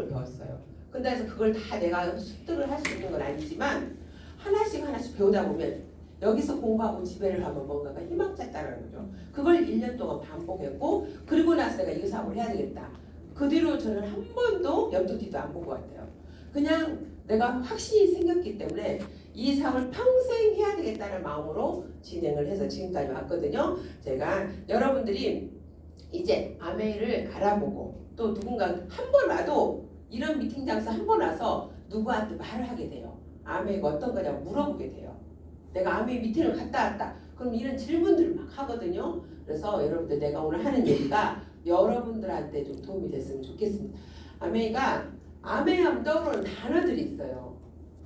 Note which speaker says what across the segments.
Speaker 1: 배웠어요. 근데 그래서 그걸 다 내가 습득을 할 수 있는 건 아니지만 하나씩 배우다 보면 여기서 공부하고 집에를 가면 뭔가가 희망찼다는 거죠. 그걸 1년 동안 반복했고 그리고 나서 내가 이 사업을 해야 되겠다. 그 뒤로 저는 한 번도 옆도 뒤도 안 본 것 같아요. 그냥 내가 확신이 생겼기 때문에 이 사업을 평생 해야 되겠다는 마음으로 진행을 해서 지금까지 왔거든요. 제가 여러분들이 이제 아메이를 알아보고 또 누군가 한 번 와도 이런 미팅 장소 한 번 와서 누구한테 말을 하게 돼요. 아메이가 어떤 거냐고 물어보게 돼요. 내가 아메이 미팅을 갔다 왔다. 그럼 이런 질문들을 막 하거든요. 그래서 여러분들 내가 오늘 하는 얘기가 여러분들한테 좀 도움이 됐으면 좋겠습니다. 아메이하면 떠오르는 단어들이 있어요.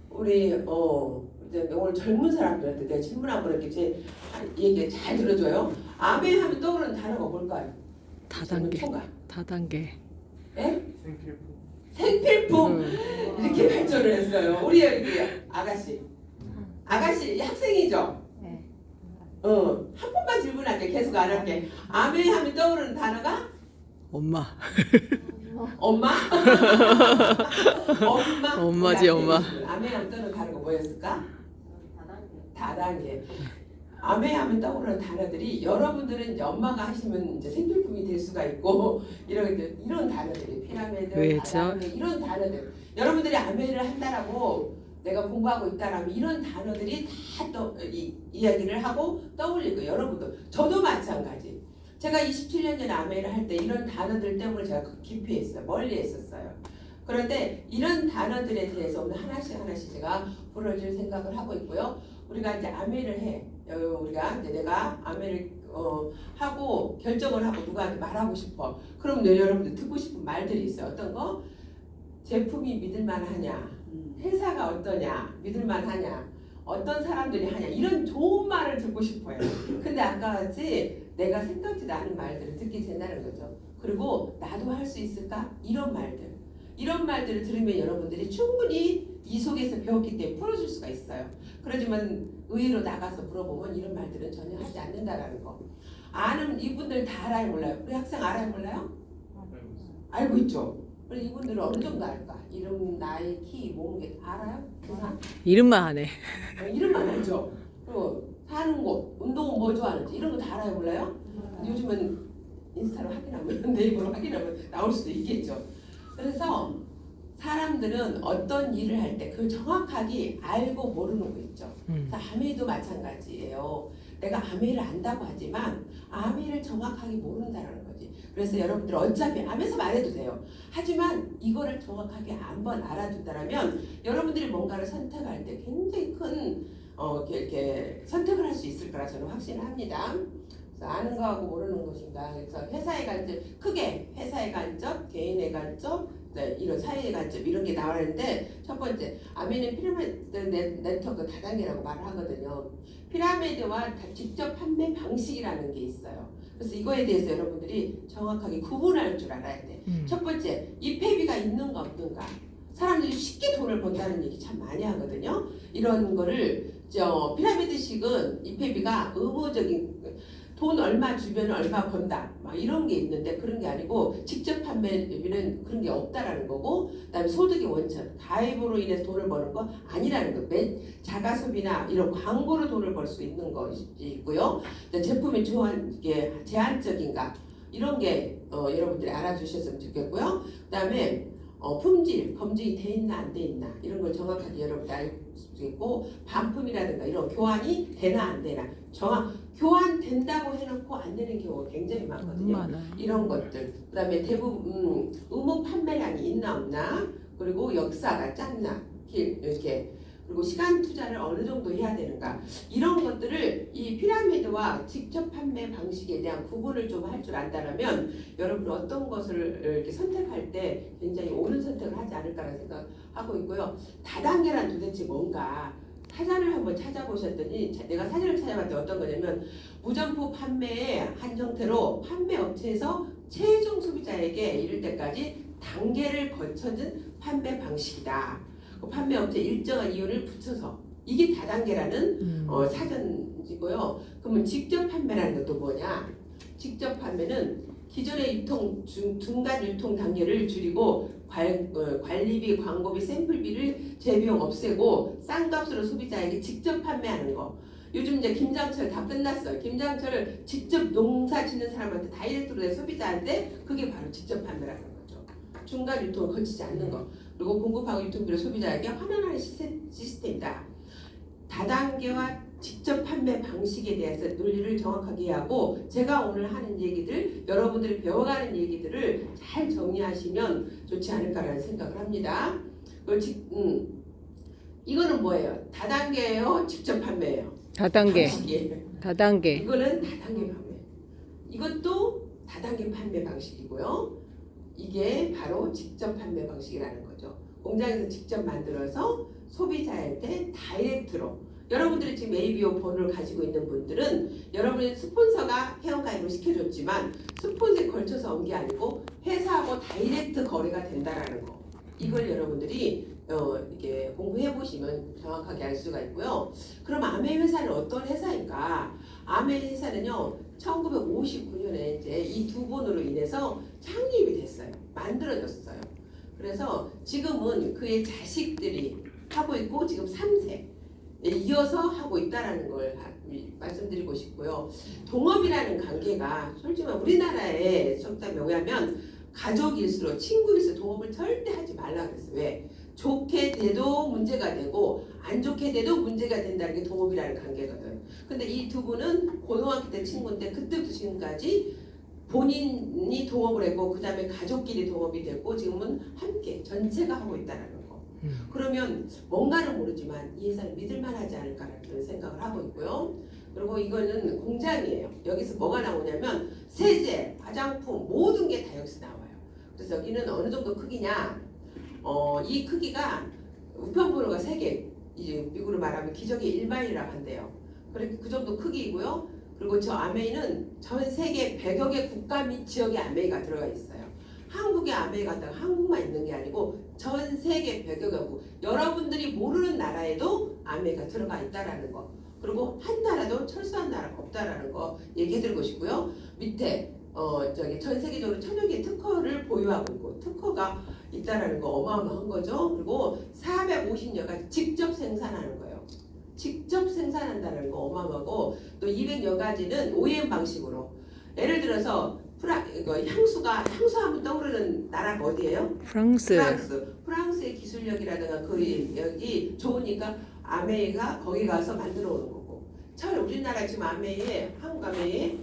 Speaker 1: 우리 이제 오늘 젊은 사람들한테 내가 질문 한번 이렇게 제 얘기 잘 들어줘요. 아메이하면 떠오르는 단어가 뭘까요?
Speaker 2: 다단계.
Speaker 1: 예? 생필품. 이렇게 발전을 했어요. 우리 여기 아가씨 학생이죠?
Speaker 3: 네.
Speaker 1: 한 번만 질문할게. 계속 안 할게. 아메이 하면 떠오르는 단어가?
Speaker 2: 엄마.
Speaker 1: 엄마?
Speaker 2: 엄마지, 엄마.
Speaker 1: 아메이 하면 떠오르는 단어가 뭐였을까? 다단계. 아메이 하면 떠오르는 단어들이 여러분들은 이제 엄마가 하시면 이제 생필품이 될 수가 있고 이런 단어들이 피라미드,
Speaker 2: 왜죠?
Speaker 1: 다단계 이런 단어들. 여러분들이 아메이를 한다라고 내가 공부하고 있다라면 이런 단어들이 다 또 이야기를 하고 떠올리고 여러분도 저도 마찬가지. 제가 27년 전에 아메이를 할 때 이런 단어들 때문에 제가 깊이 했어요. 멀리 했었어요. 그런데 이런 단어들에 대해서 오늘 하나씩 제가 풀어줄 생각을 하고 있고요. 우리가 이제 아메이를 해. 우리가 이제 내가 아메이를 하고 결정을 하고 누구한테 말하고 싶어. 그럼 여러분들 듣고 싶은 말들이 있어요. 어떤 거? 제품이 믿을만하냐? 회사가 어떠냐? 믿을만하냐? 어떤 사람들이 하냐? 이런 좋은 말을 듣고 싶어요. 근데 아까 같이 내가 생각지도 않은 말들을 듣게 된다는 거죠. 그리고 나도 할 수 있을까? 이런 말들을 들으면 여러분들이 충분히 이 속에서 배웠기 때문에 풀어줄 수가 있어요. 그렇지만 의외로 나가서 물어보면 이런 말들은 전혀 하지 않는다라는 거. 아는 이분들 다 알아요 몰라요? 우리 학생 알아요 몰라요? 알고 있죠. 그럼 이분들은 어느 정도 알까? 이름, 나이, 키, 몸무게 다 알아요?
Speaker 2: 이름만 하네.
Speaker 1: 이름만 알죠. 그리고 사는 곳, 운동은 뭐 좋아하는지 이런 거 다 알아요 몰라요? 요즘은 인스타로 확인하면 네이버로 확인하면 나올 수도 있겠죠. 그래서 사람들은 어떤 일을 할 때 그걸 정확하게 알고 모르는 거 있죠. 아메이도 마찬가지예요. 내가 아메이를 안다고 하지만 아메이를 정확하게 모른다는 거지. 그래서 여러분들 어차피 아메에서 말해도 돼요. 하지만 이거를 정확하게 한번 알아둔다면 여러분들이 뭔가를 선택할 때 굉장히 큰 이렇게 선택을 할 수 있을 거라 저는 확신을 합니다. 그래서 아는 거하고 모르는 것인가. 그래서 회사의 관점, 크게 회사의 관점, 개인의 관점, 이런 사회의 관점 이런 게 나왔는데 첫 번째 아메이는 피라미드 네트워크 다단계라고 말을 하거든요. 피라미드와 직접 판매 방식이라는 게 있어요. 그래서 이거에 대해서 여러분들이 정확하게 구분할 줄 알아야 돼. 첫 번째 입회비가 있는가 없는가. 사람들이 쉽게 돈을 번다는 얘기 참 많이 하거든요. 이런 거를 피라미드식은 입회비가 의무적인 돈 얼마 주면 얼마 번다 막 이런 게 있는데 그런 게 아니고 직접 판매비는 그런 게 없다라는 거고 그다음에 소득의 원천 가입으로 인해서 돈을 버는 거 아니라는 거. 자가소비나 이런 광고로 돈을 벌 수 있는 것이 있고요. 제품의 이게 제한적인가 이런 게 여러분들이 알아주셨으면 좋겠고요. 그다음에 품질 검증이 돼 있나 안 돼 있나 이런 걸 정확하게 여러분들 알 수 있고 반품이라든가 이런 교환이 되나 안 되나 교환된다고 해놓고 안 되는 경우가 굉장히 많거든요. 이런 것들 그다음에 대부분 의무 판매량이 있나 없나 그리고 역사가 짧나 이렇게 그리고 시간 투자를 어느 정도 해야 되는가 이런 것들을 이 피라미드와 직접 판매 방식에 대한 구분을 좀 할 줄 안다면 여러분 어떤 것을 이렇게 선택할 때 굉장히 옳은 선택을 하지 않을까라는 생각하고 있고요. 다단계란 도대체 뭔가 사전을 한번 찾아보셨더니 내가 사전을 찾아봤더니 어떤 거냐면 무점포 판매의 한 형태로 판매 업체에서 최종 소비자에게 이를 때까지 단계를 거쳐진 판매 방식이다. 판매 업체 일정한 이유를 붙여서 이게 다단계라는 사전이고요. 그러면 직접 판매라는 것도 뭐냐? 직접 판매는 기존의 유통 중간 유통 단계를 줄이고 관리비, 광고비, 샘플비를 재비용 없애고 싼 값으로 소비자에게 직접 판매하는 거. 요즘 이제 김장철 다 끝났어요. 김장철을 직접 농사 짓는 사람한테 다이렉트로 내 소비자한테 그게 바로 직접 판매라는 거죠. 중간 유통을 거치지 않는 거. 그리고 공급하고 유통비를 소비자에게 환원하는 시스템이다. 다단계와 직접 판매 방식에 대해서 논리를 정확하게 이해하고 제가 오늘 하는 얘기들 여러분들이 배워가는 얘기들을 잘 정리하시면 좋지 않을까라는 생각을 합니다. 이거는 뭐예요? 다단계예요? 직접 판매예요?
Speaker 2: 다단계.
Speaker 1: 방식이에요.
Speaker 2: 다단계.
Speaker 1: 이거는 다단계 판매. 이것도 다단계 판매 방식이고요. 이게 바로 직접 판매 방식이라는 거죠. 공장에서 직접 만들어서 소비자한테 다이렉트로 여러분들이 지금 ABO 번호를 가지고 있는 분들은 여러분의 스폰서가 회원가입을 시켜줬지만 스폰서에 걸쳐서 온 게 아니고 회사하고 다이렉트 거래가 된다라는 거. 이걸 여러분들이 이렇게 공부해 보시면 정확하게 알 수가 있고요. 그럼 아메 회사는 어떤 회사인가? 아메 회사는요, 1959년에 이제 이 두 번으로 인해서 창립이 됐어요. 만들어졌어요. 그래서 지금은 그의 자식들이 하고 있고 지금 3세 이어서 하고 있다라는 걸 말씀드리고 싶고요. 동업이라는 관계가 솔직히 우리나라에 속담에 의하면 가족일수록 친구일수록 동업을 절대 하지 말라 그랬어요. 왜? 좋게 돼도 문제가 되고 안 좋게 돼도 문제가 된다는 게 동업이라는 관계거든. 근데 이 두 분은 고등학교 때 친구인데 그때부터 지금까지 본인이 동업을 했고 그 다음에 가족끼리 동업이 됐고 지금은 함께 전체가 하고 있다는 거. 그러면 뭔가는 모르지만 이 회사는 믿을만하지 않을까라는 생각을 하고 있고요. 그리고 이거는 공장이에요. 여기서 뭐가 나오냐면 세제, 화장품 모든 게 다 여기서 나와요. 그래서 여기는 어느 정도 크기냐? 이 크기가 우편번호가 3개, 이제 미국으로 말하면 기적의 1마일이라고 한대요. 그렇게 그 정도 크기이고요. 그리고 저 아메이는 전 세계 100여 개 국가 및 지역의 아메이가 들어가 있어요. 한국의 아메이 갖다가 한국만 있는 게 아니고 전 세계 100여 개국 여러분들이 모르는 나라에도 아메이가 들어가 있다라는 거. 그리고 한 나라도 철수한 나라가 없다라는 거 얘기해드리고 싶고요. 밑에 전 세계적으로 1000여 개의 특허를 보유하고 있고 특허가 있다라는 거 어마어마한 거죠. 그리고 450여 가지 직접 생산하는 거예요. 직접 생산한다는 거 어마어마하고 또 200여 가지는 OEM 방식으로 예를 들어서 향수 하면 떠오르는 나라가 어디예요?
Speaker 2: 프랑스.
Speaker 1: 프랑스의 기술력이라든가 그 여기 좋으니까 아메이가 거기 가서 만들어 오는 거고. 우리나라 지금 한국 아메이에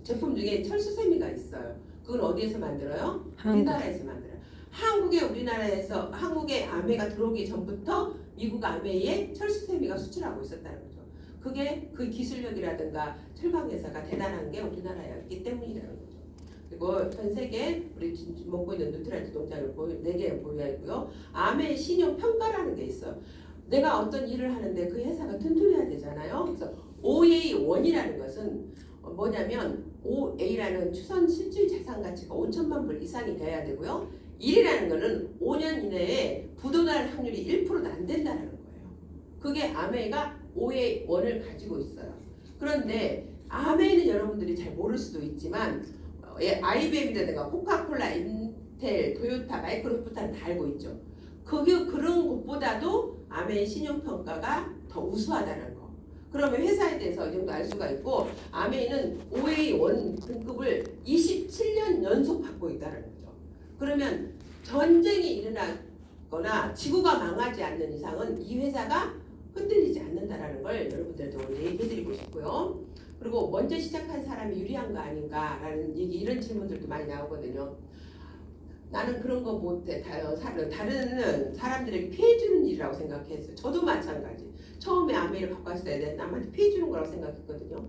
Speaker 1: 제품 중에 철수세미가 있어요. 그건 어디에서 만들어요? 우리나라에서 만들어요. 한국의 아메이가 들어오기 전부터 미국 아메이에 철수세미가 수출하고 있었다는 거죠. 그게 그 기술력이라든가 철강회사가 대단한 게 우리나라였기 때문이라는 거죠. 그리고 전 세계 우리 먹고 있는 누트라이트 농장을 4개 보유하고요. 아메이 신용 평가라는 게 있어요. 내가 어떤 일을 하는데 그 회사가 튼튼해야 되잖아요. 그래서 OA1이라는 것은 뭐냐면 OA라는 추선 실질 자산 가치가 5천만 불 이상이 돼야 되고요. 1이라는 거는 5년 이내에 부도날 확률이 1%도 안 된다는 거예요. 그게 아메이가 OA1을 가지고 있어요. 그런데 아메이는 여러분들이 잘 모를 수도 있지만 IBM이라든가 코카콜라, 인텔, 토요타, 마이크로소프트는 다 알고 있죠. 그런 것보다도 아메이 신용평가가 더 우수하다는 거. 그러면 회사에 대해서 이 정도 알 수가 있고 아메이는 OA1 등급을 27년 연속 받고 있다는 거죠. 그러면 전쟁이 일어나거나 지구가 망하지 않는 이상은 이 회사가 흔들리지 않는다라는 걸 여러분들도 얘기해드리고 싶고요. 그리고 먼저 시작한 사람이 유리한 거 아닌가라는 이런 질문들도 많이 나오거든요. 나는 그런 거 못해. 다른 사람들에게 피해주는 일이라고 생각했어요. 저도 마찬가지. 처음에 아메이를 갖고 왔을 때 남한테 피해주는 거라고 생각했거든요.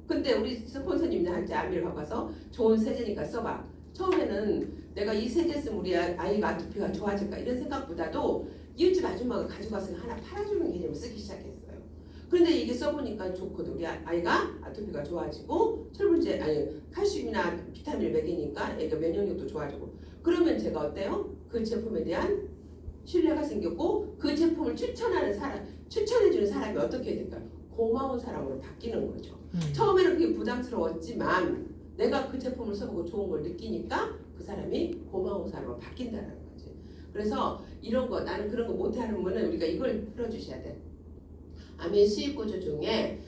Speaker 1: 근데 우리 스폰서님들한테 아메이를 갖고 와서 좋은 세제니까 써봐. 처음에는 내가 이 세제 쓰면 우리 아이가 아토피가 좋아질까 이런 생각보다도 이웃집 아줌마가 가지고 와서 하나 팔아주는 개념을 쓰기 시작했어요. 그런데 이게 써보니까 좋거든. 우리 아이가 아토피가 좋아지고 칼슘이나 비타민을 먹이니까 애가 면역력도 좋아지고. 그러면 제가 어때요? 그 제품에 대한 신뢰가 생겼고 그 제품을 추천해주는 사람이 어떻게 될까요? 고마운 사람으로 바뀌는 거죠. 처음에는 그게 부담스러웠지만 내가 그 제품을 써보고 좋은 걸 느끼니까 그 사람이 고마운 사람으로 바뀐다는 거지. 그래서 이런 거 나는 그런 거 못하는 분은 우리가 이걸 풀어주셔야 돼. 아멘 수익 구조 중에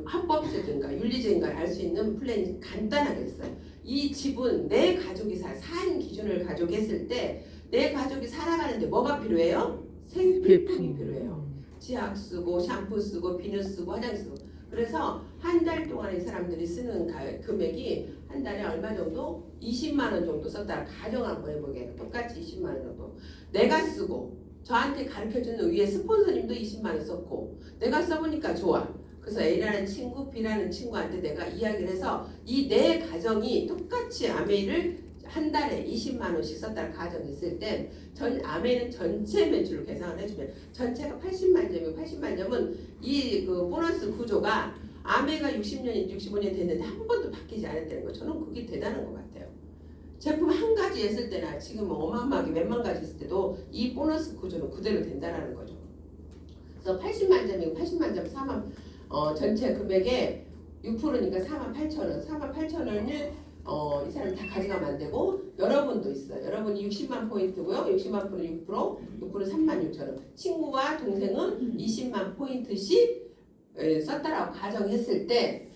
Speaker 1: 합법적인가 윤리적인가 알 수 있는 플랜이 간단하게 있어요. 이 집은 내 가족이 산 기준을 가지고 했을 때 내 가족이 살아가는데 뭐가 필요해요? 생필품이 필요해요. 치약 쓰고 샴푸 쓰고 비누 쓰고 화장실 쓰고. 그래서 한 달 동안 이 사람들이 쓰는 금액이 한 달에 얼마 정도? 20만 원 정도 썼다. 가정 한번 해보게. 똑같이 20만 원 정도. 내가 쓰고 저한테 가르쳐주는 위에 스폰서님도 20만 원 썼고 내가 써보니까 좋아. 그래서 A라는 친구, B라는 친구한테 내가 이야기를 해서 이 내 가정이 똑같이 아메이를 한 달에 20만 원씩 썼다는 가정이 있을 때 아메이는 전체 매출을 계산을 해주면 전체가 80만 점이고 80만 점은 이 그 보너스 구조가 아메이가 60년이 65년 됐는데 한 번도 바뀌지 않았다는 거. 저는 그게 대단한 것 같아요. 제품 한 가지 했을 때나 지금 어마어마하게 몇만 가지 했을 때도 이 보너스 구조는 그대로 된다는 거죠. 그래서 80만 점이고 80만 점 4만 전체 금액의 6%니까 4만 8천 원. 4만 8천 원을 이 사람이 다 가져가면 안 되고 여러분도 있어요. 여러분이 60만 포인트고요. 60만 포인트 6%, 3만 6천 원. 친구와 동생은 20만 포인트씩 썼다라고 가정했을 때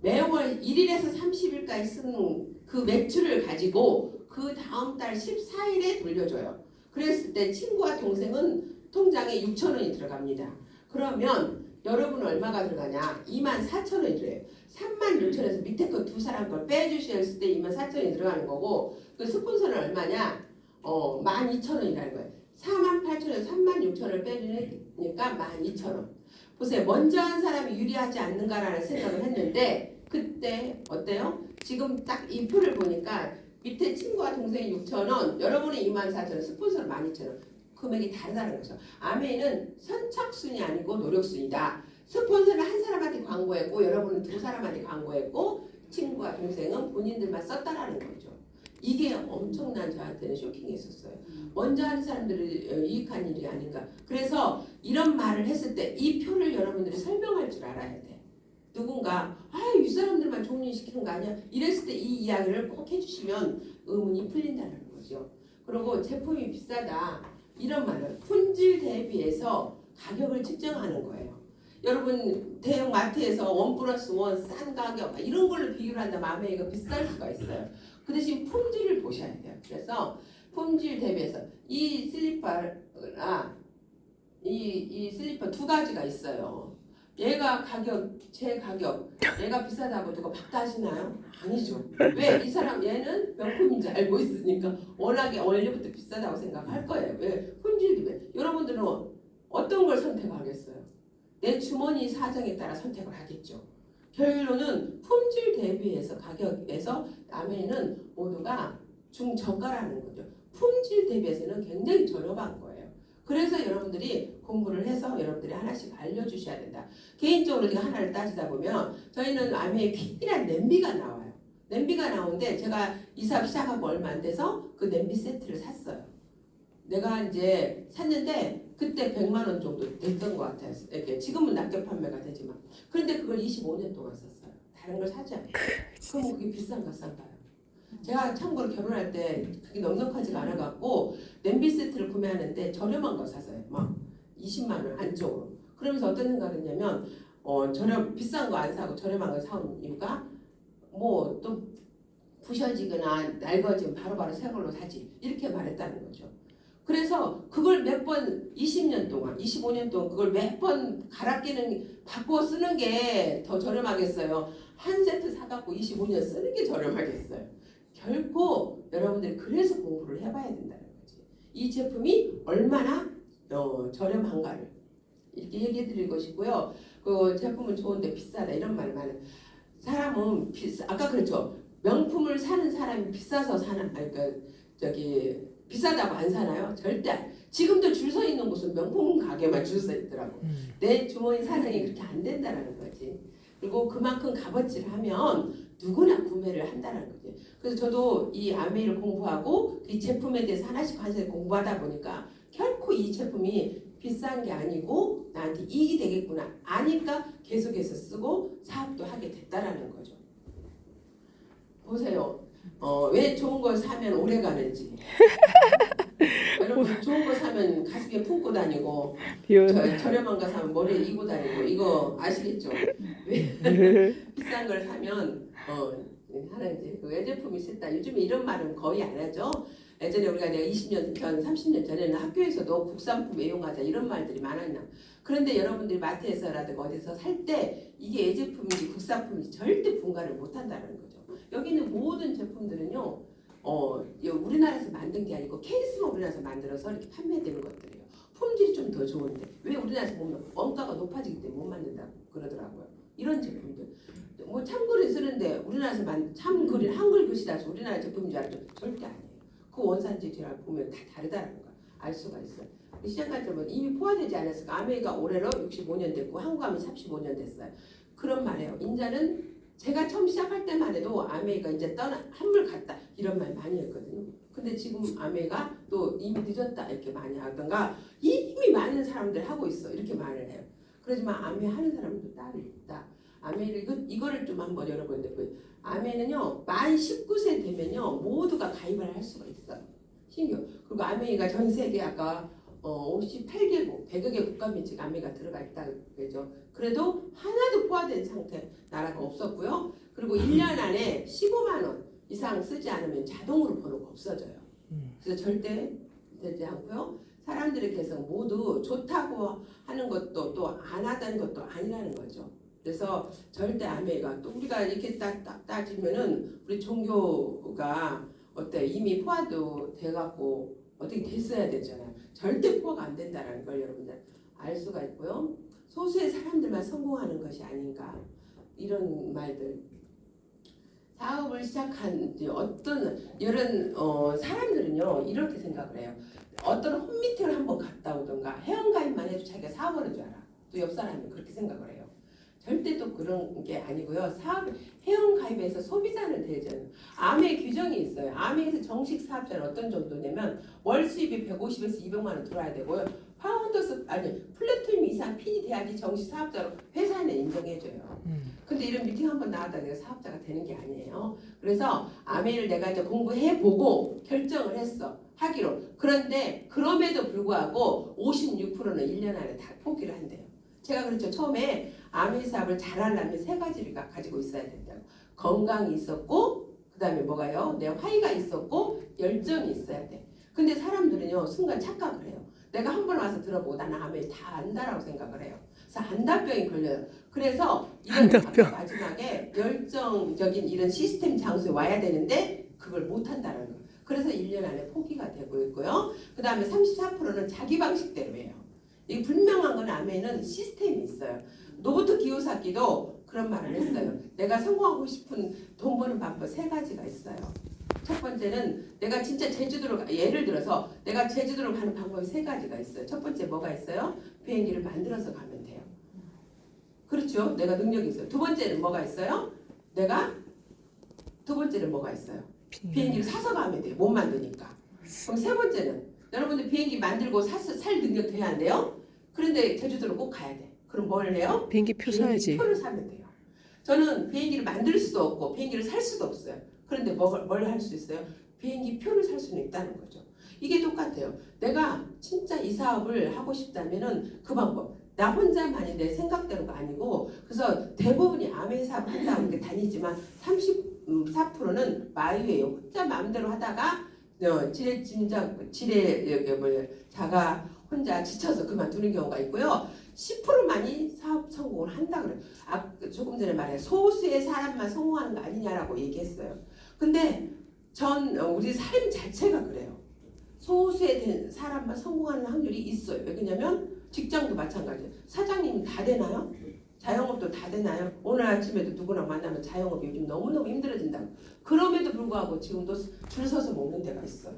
Speaker 1: 매월 1일에서 30일까지 쓰는 그 매출을 가지고 그 다음 달 14일에 돌려줘요. 그랬을 때 친구와 동생은 통장에 6천 원이 들어갑니다. 그러면 여러분은 얼마가 들어가냐? 2만 4천 원이 들어요. 3만 6천 원에서 밑에 거 두 사람 걸 빼주셨을 때 2만 4천 원이 들어가는 거고 그 스폰서는 얼마냐? 12,000원이라는 거예요. 4만 8천 원에서 3만 6천 원을 빼주니까 12,000원. 보세요. 먼저 한 사람이 유리하지 않는가라는 생각을 했는데 그때 어때요? 지금 딱 이 표를 보니까 밑에 친구와 동생이 6천 원, 여러분이 2만 4천 원, 스폰서는 12,000원. 금액이 다르다는 거죠. 아메이는 선착순이 아니고 노력순이다. 스폰서는 한 사람한테 광고했고 여러분은 두 사람한테 광고했고 친구와 동생은 본인들만 썼다라는 거죠. 이게 엄청난 저한테는 쇼킹했었어요. 먼저 하는 사람들이 이익한 일이 아닌가. 그래서 이런 말을 했을 때 이 표를 여러분들이 설명할 줄 알아야 돼. 누군가 이 사람들만 좋은 일 시키는 거 아니야? 이랬을 때 이 이야기를 꼭 해주시면 의문이 풀린다는 거죠. 그리고 제품이 비싸다. 이런 말은 품질 대비해서 가격을 측정하는 거예요. 여러분 대형 마트에서 1+1 싼 가격 이런 걸로 비교를 한다면 아메이가 비쌀 수가 있어요. 그 대신 품질을 보셔야 돼요. 그래서 품질 대비해서 이 슬리퍼나 이 슬리퍼 두 가지가 있어요. 얘가 제 가격, 얘가 비싸다고 누가 박다시나요? 아니죠. 왜? 이 사람 얘는 명품인지 알고 있으니까 워낙에 원래부터 비싸다고 생각할 거예요. 왜? 품질 대비. 여러분들은 어떤 걸 선택하겠어요? 내 주머니 사정에 따라 선택을 하겠죠. 결론은 품질 대비해서 가격에서 아메이는 모두가 중저가라는 거죠. 품질 대비해서는 굉장히 저렴한 거예요. 그래서 여러분들이 공부를 해서 여러분들이 하나씩 알려주셔야 된다. 개인적으로 제가 하나를 따지다 보면 저희는 아메이에 퀵이란 냄비가 나와요. 냄비가 나오는데 제가 이 사업 시작하고 얼마 안 돼서 그 냄비 세트를 샀어요. 내가 이제 샀는데 그때 100만 원 정도 됐던 것 같아요. 이렇게 지금은 낮게 판매가 되지만 그런데 그걸 25년 동안 썼어요. 다른 걸 사지 않아요. 그럼 그게 비싼가 싼가요? 제가 참고로 결혼할 때 그게 넉넉하지가 않아갖고 냄비 세트를 구매하는데 저렴한 거 샀어요. 막 20만 원 안쪽으로. 그러면서 어떤 생각을 했냐면 비싼 거 안 사고 저렴한 거 사온 이유가 뭐 또 부셔지거나 낡아지면 바로바로 새 걸로 사지 이렇게 말했다는 거죠. 그래서 그걸 몇 번 20년 동안 25년 동안 그걸 몇 번 갈아 끼는 바꿔 쓰는 게 더 저렴하겠어요. 한 세트 사갖고 25년 쓰는 게 저렴하겠어요. 결코 여러분들이 그래서 공부를 해봐야 된다는 거지. 이 제품이 얼마나 저렴한가를 이렇게 얘기해드릴 것이고요. 그 제품은 좋은데 비싸다 이런 말 많아요. 사람은 아까 그랬죠. 명품을 사는 사람이 비싸서 사는 비싸다고 안 사나요? 절대. 지금도 줄 서 있는 곳은 명품 가게만 줄 서 있더라고. 내 주머니 사정이 그렇게 안 된다는 거지. 그리고 그만큼 값어치를 하면 누구나 구매를 한다는 거지. 그래서 저도 이 아메이를 공부하고 이 제품에 대해서 하나씩 공부하다 보니까 결코 이 제품이 비싼 게 아니고 나한테 이익이 되겠구나 아니까 계속해서 쓰고 사업도 하게 됐다라는 거죠. 보세요. 왜 좋은 걸 사면 오래 가는지. 여러분 좋은 거 사면 가슴에 품고 다니고 저렴한 거 사면 머리에 이고 다니고 이거 아시겠죠? 왜 비싼 걸 사면 하나 이제 그 외제품이 싫다. 요즘에 이런 말은 거의 안 하죠. 예전에 우리가 내가 20년 전, 30년 전에는 학교에서도 국산품 애용하자 이런 말들이 많았나. 그런데 여러분들이 마트에서라든가 어디서 살 때 이게 예제품인지 국산품인지 절대 분간을 못한다는 거죠. 여기 있는 모든 제품들은요. 우리나라에서 만든 게 아니고 케이스만 우리나라에서 만들어서 이렇게 판매되는 것들이에요. 품질이 좀 더 좋은데 왜 우리나라에서 보면 원가가 높아지기 때문에 못 만든다고 그러더라고요. 이런 제품들 뭐 참그린 쓰는데 우리나라에서 참그린 한글 글씨라서 우리나라 제품인 줄 알죠? 절대 아니에요. 그 원산지를 보면 다 다르다는 걸 알 수가 있어요. 시작할 이미 포화되지 않았을까? 아메리카 올해로 65년 됐고 한국 하면 35년 됐어요. 그런 말이에요. 인자는 제가 처음 시작할 때만 해도 아메이가 이제 한물 갔다 이런 말 많이 했거든요. 근데 지금 아메가 또 이미 늦었다 이렇게 많이 하던가 이미 많은 사람들 하고 있어 이렇게 말을 해요. 그러지만 아메 하는 사람도 따로 있다. 아메를 이거를 좀 한번 여러분들 아메는요 만 19세 되면요 모두가 가입을 할 수가 있어요. 신기해요. 그리고 아메이가 전 세계 아까 58개국 100여 개 국가 민족 아메가 들어가 있다 그러죠. 그래도 하나도 포화된 상태 나라가 없었고요. 그리고 1년 안에 15만 원 이상 쓰지 않으면 자동으로 번호가 없어져요. 그래서 절대 되지 않고요. 사람들에게서 모두 좋다고 하는 것도 또 안 하다는 것도 아니라는 거죠. 그래서 절대 아메가 또 우리가 이렇게 따지면은 우리 종교가 어때 이미 포화도 돼갖고 어떻게 됐어야 되잖아요. 절대 포화가 안 된다는 걸 여러분들 알 수가 있고요. 소수의 사람들만 성공하는 것이 아닌가 이런 말들. 사업을 시작한 어떤 이런 사람들은요 이렇게 생각을 해요. 어떤 홈미팅을 한번 갔다 오던가 회원가입만 해도 자기가 사업하는 줄 알아. 또 옆 사람이 그렇게 생각을 해요. 절대 또 그런 게 아니고요. 회원가입에서 소비자는 되잖아요. 아메 규정이 있어요. 아메에서 정식 사업자는 어떤 정도냐면 월 수입이 150에서 200만 원 들어야 되고요. 플래티넘 이상 핀이 돼야지 정식 사업자로 회사는 인정해줘요. 근데 이런 미팅 한번 나왔다 내가 사업자가 되는 게 아니에요. 그래서 아메를 내가 이제 공부해보고 결정을 했어. 하기로. 그런데 그럼에도 불구하고 56%는 1년 안에 다 포기를 한대요. 제가 그렇죠. 처음에 아메 사업을 잘하려면 세 가지를 가지고 있어야 된다고. 건강이 있었고 그 다음에 뭐가요? 내 화의가 있었고 열정이 있어야 돼. 근데 사람들은요 순간 착각을 해요. 내가 한 번 와서 들어보고 나는 아메 다 안다라고 생각을 해요. 그래서 안다병이 걸려요. 그래서 이런 마지막에 열정적인 이런 시스템 장소에 와야 되는데 그걸 못한다는 거예요. 그래서 1년 안에 포기가 되고 있고요. 그 다음에 34%는 자기 방식대로 해요. 이 분명한 건 아메는 시스템이 있어요. 노부트 기요사키도 그런 말을 했어요. 내가 성공하고 싶은 돈 버는 방법 세 가지가 있어요. 첫 번째는 내가 진짜 제주도로 예를 들어서 내가 제주도로 가는 방법이 세 가지가 있어요. 첫 번째 뭐가 있어요? 비행기를 만들어서 가면 돼요. 그렇죠? 내가 능력이 있어요. 두 번째는 뭐가 있어요? 두 번째는 뭐가 있어요? 비행기를 사서 가면 돼요. 못 만드니까. 그럼 세 번째는 여러분들 비행기 만들고 살 능력 돼야 안 돼요? 그런데 제주도로 꼭 가야 돼. 그럼 뭘 해요?
Speaker 2: 비행기 표 사야지.
Speaker 1: 표를 사면 돼요. 저는 비행기를 만들 수도 없고 비행기를 살 수도 없어요. 그런데 뭘 할 수 있어요? 비행기 표를 살 수는 있다는 거죠. 이게 똑같아요. 내가 진짜 이 사업을 하고 싶다면은 그 방법. 나 혼자만이 내 생각대로가 아니고 그래서 대부분이 아메 사업 한다고 이렇게 다니지만 34%는 마이웨이요. 혼자 마음대로 하다가 자가 혼자 지쳐서 그만두는 경우가 있고요. 10%만이 사업 성공을 한다 그래요. 조금 전에 말해 소수의 사람만 성공하는 거 아니냐라고 얘기했어요. 근데 우리 삶 자체가 그래요. 소수의 사람만 성공하는 확률이 있어요. 왜냐면 직장도 마찬가지예요. 사장님 다 되나요? 자영업도 다 되나요? 오늘 아침에도 누구나 만나면 자영업이 요즘 너무너무 힘들어진다고. 그럼에도 불구하고 지금도 줄 서서 먹는 데가 있어요.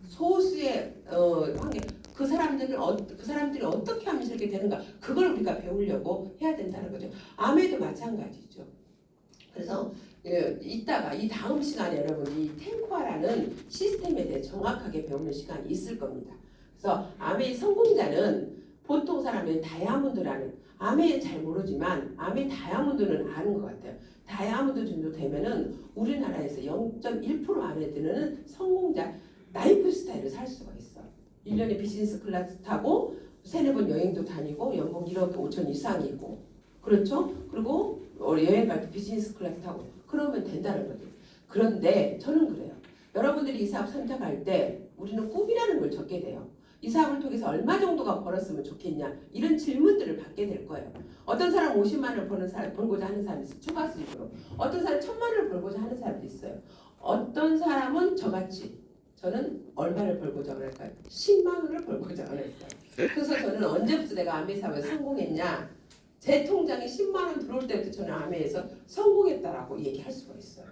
Speaker 1: 소수의 환경, 그 사람들이 어떻게 하면 이렇게 되는가 그걸 우리가 배우려고 해야 된다는 거죠. 아메도 마찬가지죠. 그래서 이따가 이 다음 시간에 여러분 이 탱화라는 시스템에 대해 정확하게 배우는 시간이 있을 겁니다. 그래서 아메의 성공자는 보통 사람은 다이아몬드라는 아메 잘 모르지만 아메 다이아몬드는 아는 것 같아요. 다이아몬드 정도 되면은 우리나라에서 0.1% 안에 드는 성공자 라이프 스타일을 살 수가 있어. 1년에 비즈니스 클래스 타고 세네 번 여행도 다니고 연봉 1억 5천 이상이고 그렇죠? 그리고 여행 갈 때 비즈니스 클래스 타고 그러면 된다는 거죠. 그런데 저는 그래요. 여러분들이 이 사업 선택할 때 우리는 꿈이라는 걸 적게 돼요. 이 사업을 통해서 얼마 정도가 벌었으면 좋겠냐 이런 질문들을 받게 될 거예요. 어떤 사람 50만 원을 벌고자 하는 사람이 있어요. 추가 수익으로. 어떤 사람 1000만 원을 벌고자 하는 사람도 있어요. 어떤 사람은 저같이 저는 얼마를 벌고자 그럴까요? 10만 원을 벌고자 그랬어요. 그래서 저는 언제부터 내가 아메 사업에 성공했냐? 제 통장에 10만 원 들어올 때부터 저는 아메에서 성공했다라고 얘기할 수가 있어요.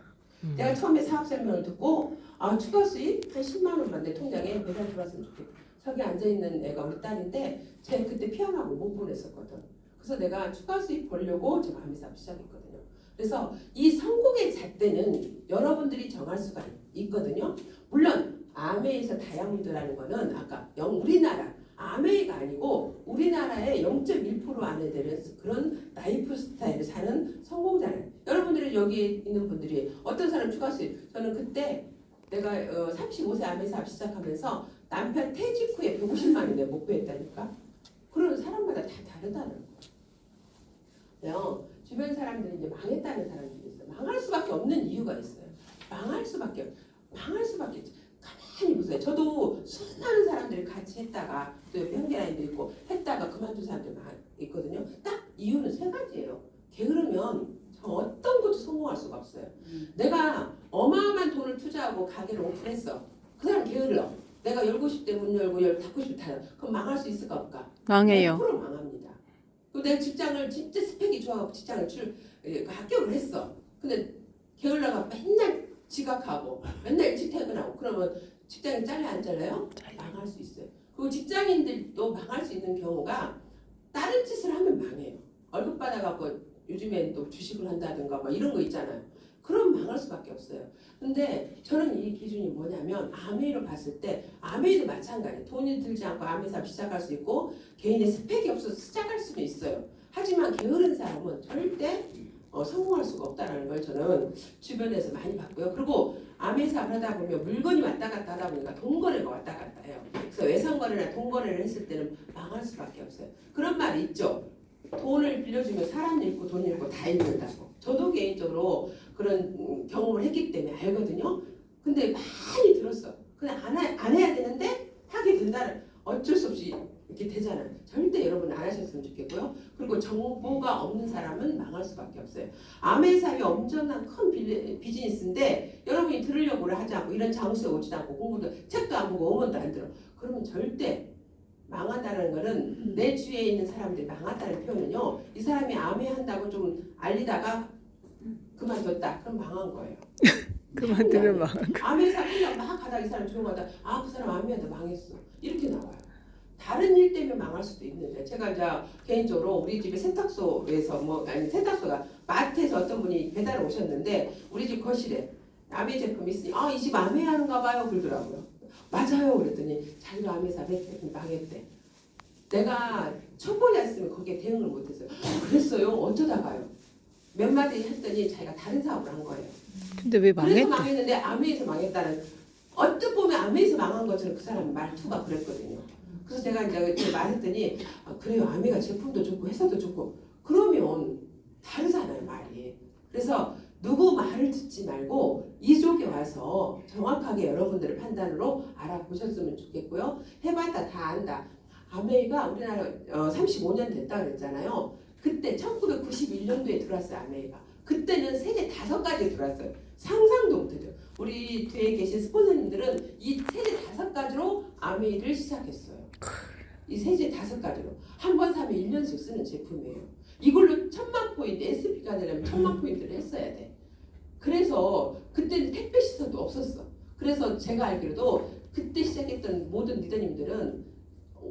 Speaker 1: 내가 처음에 사업 설명을 듣고 추가 수익 한 10만 원만 내 통장에 매달 들어왔으면 좋겠다. 저기 앉아있는 애가 우리 딸인데 쟤 그때 피아노를 못 보냈었거든. 그래서 내가 추가 수익 벌려고 제가 아메 사업 시작했거든요. 그래서 이 성공의 잣대는 여러분들이 정할 수가 있거든요. 물론 아메에서 다이아몬드라는 거는 아까 우리나라 아메이가 아니고 우리나라의 0.1% 안에 되는 그런 라이프 스타일을 사는 성공자예요. 여러분들이 여기 있는 분들이 어떤 사람 추가 수익 저는 그때 내가 35세 아메 사업 시작하면서 남편 퇴직 후에 150만 원에 목표했다니까. 그런 사람마다 다 다르다는 거예요. 주변 사람들이 이제 망했다는 사람들이 있어요. 망할 수밖에 없는 이유가 있어요. 망할 수밖에 가만히 보세요. 저도 수많은 사람들이 같이 했다가 또 옆에 형제라인도 있고 했다가 그만둔 사람들 있거든요. 딱 이유는 세 가지예요. 게으르면 어떤 것도 성공할 수가 없어요. 내가 어마어마한 돈을 투자하고 가게를 오픈했어. 그 사람 게을러. 내가 열고 싶대 문 열고 닫고 싶다. 그럼 망할 수 있을까 없까?
Speaker 2: 망해요.
Speaker 1: 100% 망합니다. 그리고 내가 직장을 진짜 스펙이 좋아하고 직장을 합격을 했어. 근데 게을러가 맨날 지각하고 맨날 일찍 퇴근하고 그러면 직장인 잘려 안 잘려요? 망할 수 있어요. 그리고 직장인들도 망할 수 있는 경우가 다른 짓을 하면 망해요. 월급 받아갖고 요즘엔 또 주식을 한다든가 뭐 이런 거 있잖아요. 그럼 망할 수밖에 없어요. 근데 저는 이 기준이 뭐냐면 아메이로 봤을 때 아메이도 마찬가지예요. 돈이 들지 않고 아메이 사업 시작할 수 있고 개인의 스펙이 없어서 시작할 수는 있어요. 하지만 게으른 사람은 절대 성공할 수가 없다는 걸 저는 주변에서 많이 봤고요. 그리고 아메이 사업을 하다 보면 물건이 왔다 갔다 하다 보니까 돈거래가 왔다 갔다 해요. 그래서 외상거래나 돈거래를 했을 때는 망할 수밖에 없어요. 그런 말이 있죠. 돈을 빌려주면 사람 잃고 돈 잃고 다 잃는다고. 저도 개인적으로 그런 경험을 했기 때문에 알거든요. 근데 많이 들었어. 그냥 안 해야 되는데 하게 된다는 어쩔 수 없이 이렇게 되잖아요. 절대 여러분 안 하셨으면 좋겠고요. 그리고 정보가 없는 사람은 망할 수밖에 없어요. 아메 사업이 엄청난 큰 비즈니스인데 여러분이 들으려고 하지 않고 이런 장소에 오지도 않고 공부도 책도 안 보고 응원도 안 들어. 그러면 절대 망한다는 거는 내 주위에 있는 사람들이 망한다는 표현은요. 이 사람이 아메 한다고 좀 알리다가 그만뒀다. 그럼 망한 거예요.
Speaker 2: 그만두면 망한 거.
Speaker 1: 아메 사업하려고 막 가다가 이 사람 조용하다. 그 사람 아메한테 망했어. 이렇게 나와요. 다른 일 때문에 망할 수도 있는데 제가 이제 개인적으로 우리 집에 세탁소에서 세탁소가 마트에서 어떤 분이 배달 오셨는데 우리 집 거실에 아메 제품 있으니 이 집 아메 하는가 봐요 그러더라고요. 맞아요 그랬더니 자기도 아메 사업 망했대. 내가 첩보지 않으면 거기에 대응을 못했어요. 그랬어요? 어쩌다가요? 몇 마디 했더니 자기가 다른 사업을 한 거예요.
Speaker 2: 근데 왜
Speaker 1: 그래서
Speaker 2: 망했대?
Speaker 1: 망했는데 아메에서 망했다는 어떻게 보면 아메에서 망한 것처럼 그 사람 말투가 그랬거든요. 그래서 제가 이제 말했더니 그래요 아메가 제품도 좋고 회사도 좋고 그러면 다르잖아요 말이. 그래서 누구 말을 듣지 말고 이쪽에 와서 정확하게 여러분들의 판단으로 알아보셨으면 좋겠고요. 해봤다 다 안다. 아메이가 우리나라 35년 됐다 그랬잖아요. 그때 1991년도에 들어왔어요 아메이가. 그때는 세제 5가지 들어왔어요. 상상도 못했죠. 우리 뒤에 계신 스폰서님들은 이 세제 5가지로 아메이를 시작했어요. 이 세제 5가지로 한 번 사면 1년씩 쓰는 제품이에요. 이걸로 1000만 포인트 SP가 되려면 1000만 포인트를 했어야 돼. 그래서 그때는 택배 시설도 없었어. 그래서 제가 알기로도 그때 시작했던 모든 리더님들은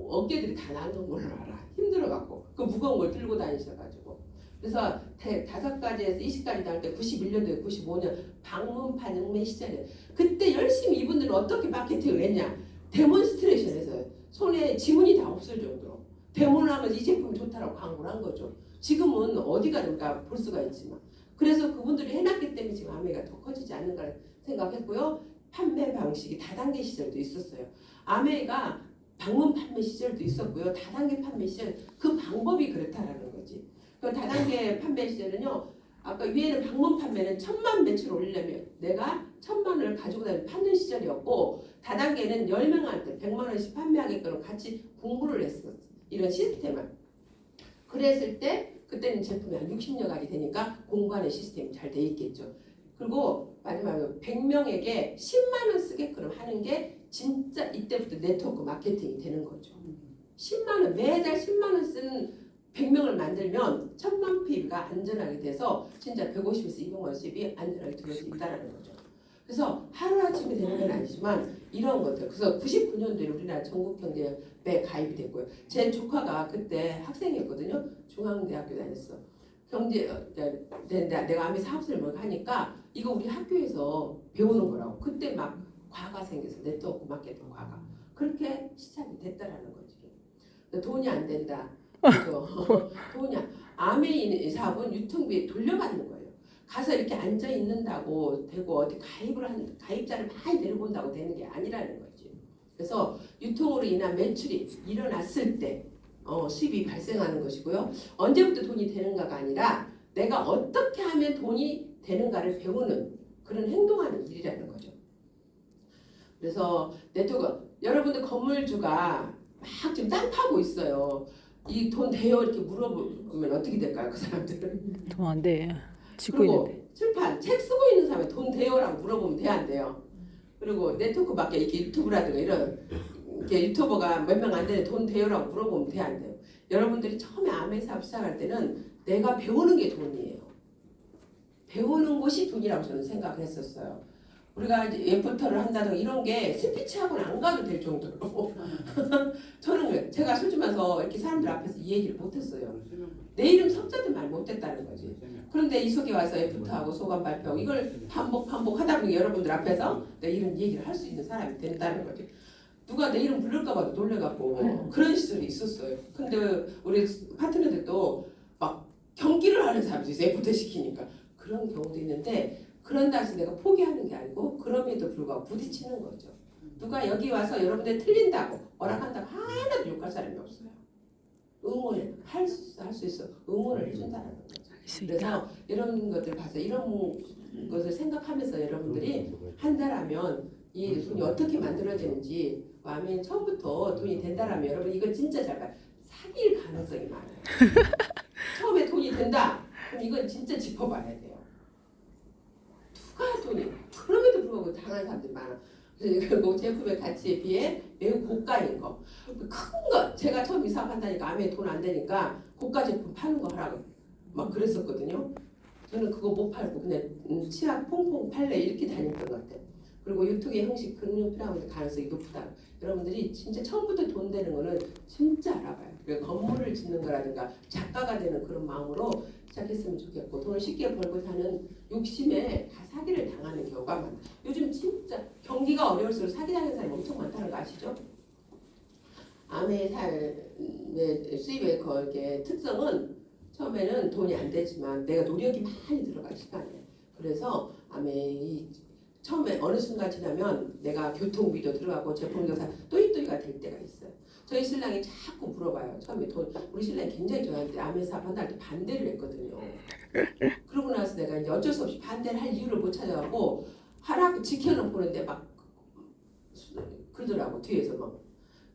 Speaker 1: 어깨들이 다 나는 걸로 알아. 힘들어갖고 그 무거운 걸 들고 다니셔가지고. 그래서 5가지에서 20가지 나올 때 91년도에 95년 방문판 응매 시절에 그때 열심히 이분들은 어떻게 마케팅을 했냐. 데몬스트레이션에서 손에 지문이 다 없을 정도로 대문을 하면서 이 제품이 좋다라고 광고를 한 거죠. 지금은 어디 가든가 볼 수가 있지만 그래서 그분들이 해놨기 때문에 지금 아메가 더 커지지 않는가 생각했고요. 판매 방식이 다단계 시절도 있었어요. 아메가 방문 판매 시절도 있었고요. 다단계 판매 시절 그 방법이 그렇다라는 거지. 그 다단계 판매 시절은요. 아까 위에는 방문 판매는 1000만 매출 올리려면 내가 1000만원을 가지고 다니는 파는 시절이었고 다단계는 10명한테 100만원씩 판매하게끔 같이 공부를 했어. 이런 시스템을. 그랬을 때 그때는 제품이 한 60여 가지 되니까 공부하는 시스템이 잘 돼 있겠죠. 그리고 마지막으로 100명에게 10만원 쓰게끔 하는 게 진짜 이때부터 네트워크 마케팅이 되는 거죠. 10만원 매달 10만원 쓰는 100명을 만들면 1000만 PB가 안전하게 돼서 진짜 150에서 200만 수입이 안전하게 들어올 수 있다는 거죠. 그래서 하루아침에 되는 건 아니지만 이런 것들. 그래서 99년도에 우리나라 전국경제에 가입이 됐고요. 제 조카가 그때 학생이었거든요. 중앙대학교 다녔어. 내가 아미 사업설명을 하니까 이거 우리 학교에서 배우는 거라고. 그때 막 과가 생겨서 네트워크 마케팅 과가. 그렇게 시작이 됐다라는 거지. 돈이 안 된다. 그죠? 돈이 아메이 사업은 유통비에 돌려받는 거예요. 가서 이렇게 앉아 있는다고 되고 어디 가입자를 많이 데리고 온다고 되는 게 아니라는 거지. 그래서 유통으로 인한 매출이 일어났을 때 수입이 발생하는 것이고요. 언제부터 돈이 되는가가 아니라 내가 어떻게 하면 돈이 되는가를 배우는 그런 행동하는 일이라는 거죠. 그래서 네트워크 여러분들 건물주가 막 지금 땅 파고 있어요. 이 돈 돼요? 이렇게 물어보면 어떻게 될까요? 그 사람들은.
Speaker 2: 돈 안 돼. 짓고
Speaker 1: 그리고
Speaker 2: 있는데.
Speaker 1: 출판 책 쓰고 있는 사람이 돈 돼요라고 물어보면 돼 안 돼요? 그리고 네트워크 밖에 이렇게 유튜브라든가 이런 이렇게 유튜버가 몇 명 안 되는데 돈 돼요라고 물어보면 돼 안 돼요? 여러분들이 처음에 아메 사업 시작할 때는 내가 배우는 게 돈이에요. 배우는 것이 돈이라고 저는 생각을 했었어요. 우리가 이제 애프터를 한다든가 이런 게 스피치하고는 안 가도 될 정도로 저는 그래. 제가 솔직히 말해서 이렇게 사람들 앞에서 이 얘기를 못했어요. 내 이름 석자도 말 못했다는 거지. 그런데 이 속에 와서 애프터하고 소감 발표 이걸 반복하다 보니 여러분들 앞에서 내 이름 얘기를 할 수 있는 사람이 된다는 거지. 누가 내 이름 부를까 봐도 놀래갖고 그런 시절이 있었어요. 근데 우리 파트너들도 막 경기를 하는 사람도 있어요. 애프터 시키니까. 그런 경우도 있는데 그런다 해서 내가 포기하는 게 아니고 그럼에도 불구하고 부딪히는 거죠. 누가 여기 와서 여러분들 틀린다고 허락한다고 하나도 욕할 사람이 없어요. 응원을 할 수 있어. 응원을 해준다는 거죠. 그래서 이런 것들 봐서 이런 것을 생각하면서 여러분들이 한다라면 이 돈이 어떻게 만들어지는지 마음에 처음부터 돈이 된다라면 여러분 이거 진짜 잘 봐요. 사귈 가능성이 많아요. 처음에 돈이 된다. 그럼 이건 진짜 짚어봐야 돼요. 누가 돈이 그럼에도 불구하고 당하는 사람들이 많아. 그리고 제품의 가치에 비해 매우 고가인 거, 큰 거. 제가 처음 이 사업한다니까 아메 돈 안 되니까 고가 제품 파는 거 하라고 막 그랬었거든요. 저는 그거 못 팔고 그냥 치약 퐁퐁 팔래 이렇게 다녔던 것 같아요. 그리고 유통의 형식 금융 피라미드 가능성이 높다. 여러분들이 진짜 처음부터 돈 되는 거는 진짜 알아봐요. 그러니까 건물을 짓는 거라든가 작가가 되는 그런 마음으로 시작했으면 좋겠고 돈을 쉽게 벌고 사는 욕심에 다 사기를 당하는 경우가 많아요. 요즘 진짜 경기가 어려울수록 사기당하는 사람이 엄청 많다는 거 아시죠? 아메 삶의 수입의 거기에 특성은 처음에는 돈이 안 되지만 내가 노력이 많이 들어갈 시간이에요. 그래서 아메 처음에 어느 순간 지나면 내가 교통비도 들어가고 제품도 사 또이또이가 될 때가 있어요. 저희 신랑이 자꾸 물어봐요. 처음에 우리 신랑이 굉장히 저한테 아메 사업 한다 할 때 반대를 했거든요. 그러고 나서 내가 이제 어쩔 수 없이 반대를 할 이유를 못 찾아가고 하라고 지켜는 보는데 막 그러더라고 뒤에서 막.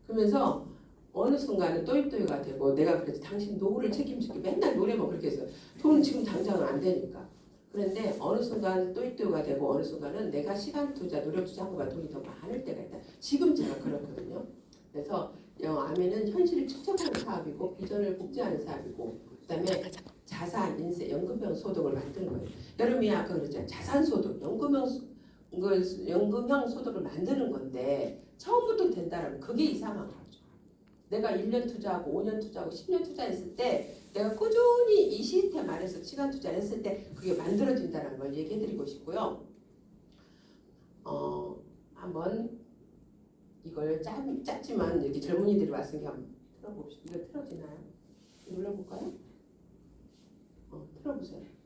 Speaker 1: 그러면서 어느 순간은 또이또이가 되고 내가 그래서 당신 노후를 책임지게 맨날 노래만 그렇게 했어요. 돈은 지금 당장은 안 되니까. 그런데 어느 순간 또이또이가 되고 어느 순간은 내가 시간 투자, 노력 투자한 거가 돈이 더 많을 때가 있다. 지금 제가 그렇거든요. 그래서 아메는 현실을 축적하는 사업이고 비전을 복제하는 사업이고 그다음에 자산, 인세, 연금형 소득을 만드는 거예요. 여러분이 아까 그랬잖아요. 자산 소득, 연금형 소득을 만드는 건데 처음부터 된다라면 그게 이상한 거죠. 내가 1년 투자하고 5년 투자하고 10년 투자했을 때 내가 꾸준히 이 시스템 안에서 시간 투자를 했을 때 그게 만들어진다는 걸 얘기해드리고 싶고요. 한번 이걸 짧지만 이렇게 젊은이들이 왔으니까 틀어봅시다. 이거 틀어지나요? 눌러볼까요? 틀어보세요.